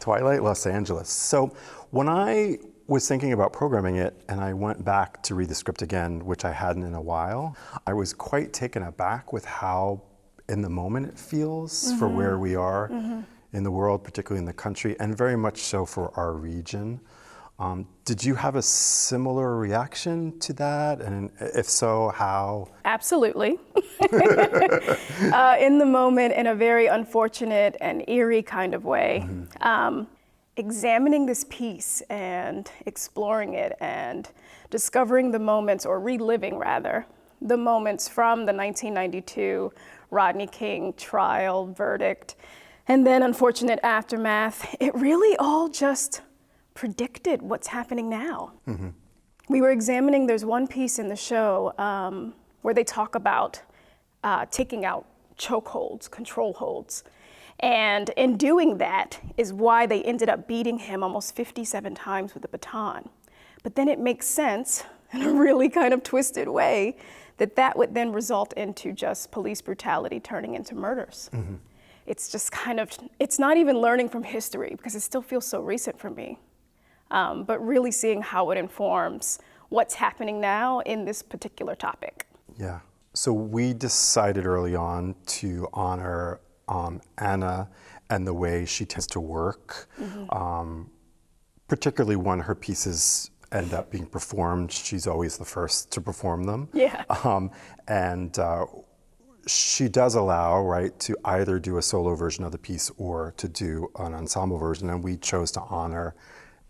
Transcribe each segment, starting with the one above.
Twilight, Los Angeles. So when I was thinking about programming it and I went back to read the script again, which I hadn't in a while, I was quite taken aback with how in the moment it feels for where we are in the world, particularly in the country, and very much so for our region. Did you have a similar reaction to that? And if so, how? Absolutely. In the moment, in a very unfortunate and eerie kind of way. Examining this piece and exploring it and discovering the moments, or reliving rather, the moments from the 1992 Rodney King trial verdict, and then unfortunate aftermath, it really all just predicted what's happening now. We were examining, there's one piece in the show where they talk about taking out chokeholds, control holds. And in doing that is why they ended up beating him almost 57 times with a baton. But then it makes sense in a really kind of twisted way that that would then result into just police brutality turning into murders. It's just kind of, it's not even learning from history because it still feels so recent for me. But really seeing how it informs what's happening now in this particular topic. Yeah. So we decided early on to honor Anna and the way she tends to work, particularly when her pieces end up being performed. She's always the first to perform them. Yeah. She does allow, right, to either do a solo version of the piece or to do an ensemble version, and we chose to honor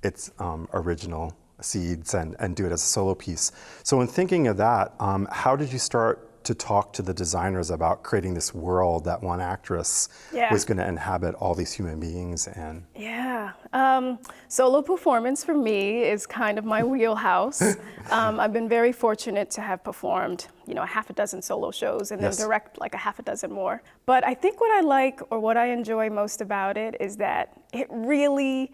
its original seeds and do it as a solo piece. So in thinking of that, how did you start to talk to the designers about creating this world that one actress was going to inhabit all these human beings in? Solo performance for me is kind of my wheelhouse. I've been very fortunate to have performed, you know, a half a dozen solo shows and then direct like a half a dozen more. But I think what I like, or what I enjoy most about it, is that it really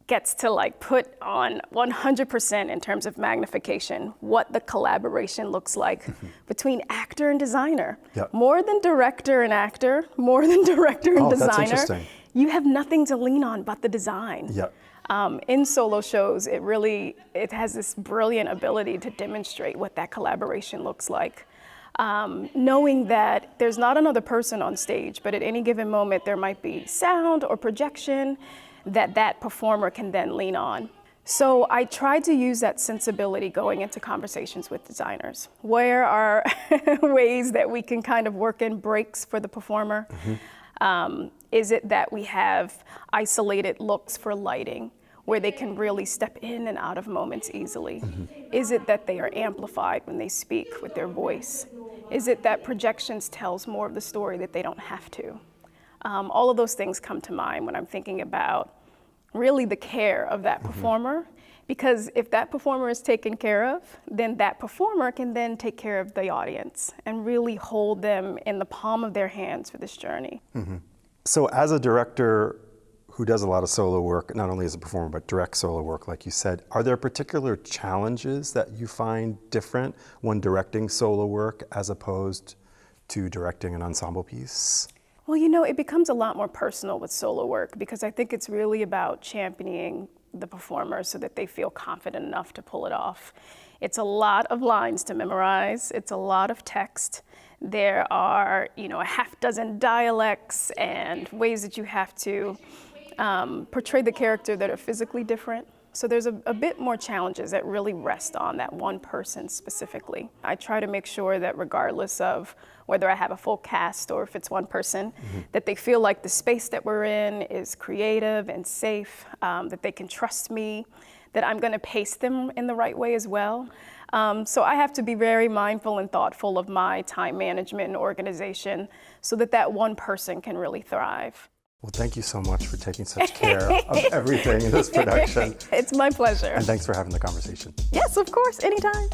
gets to like put on 100% in terms of magnification what the collaboration looks like between actor and designer. More than director and actor, more than director and designer. That's interesting. You have nothing to lean on but the design. In solo shows, it has this brilliant ability to demonstrate what that collaboration looks like. Knowing that there's not another person on stage, but at any given moment there might be sound or projection that performer can then lean on. So I tried to use that sensibility going into conversations with designers. Where are ways that we can kind of work in breaks for the performer? Is it that we have isolated looks for lighting where they can really step in and out of moments easily? Is it that they are amplified when they speak with their voice? Is it that projections tells more of the story that they don't have to? All of those things come to mind when I'm thinking about really the care of that performer, because if that performer is taken care of, then that performer can then take care of the audience and really hold them in the palm of their hands for this journey. So as a director who does a lot of solo work, not only as a performer, but direct solo work, like you said, are there particular challenges that you find different when directing solo work as opposed to directing an ensemble piece? Well, you know, it becomes a lot more personal with solo work because I think it's really about championing the performer so that they feel confident enough to pull it off. It's a lot of lines to memorize. It's a lot of text. There are, you know, a half dozen dialects and ways that you have to portray the character that are physically different. So there's a bit more challenges that really rest on that one person specifically. I try to make sure that regardless of whether I have a full cast or if it's one person, that they feel like the space that we're in is creative and safe, that they can trust me, that I'm gonna pace them in the right way as well. So I have to be very mindful and thoughtful of my time management and organization so that that one person can really thrive. Well, thank you so much for taking such care of everything in this production. It's my pleasure. And thanks for having the conversation. Yes, of course, anytime.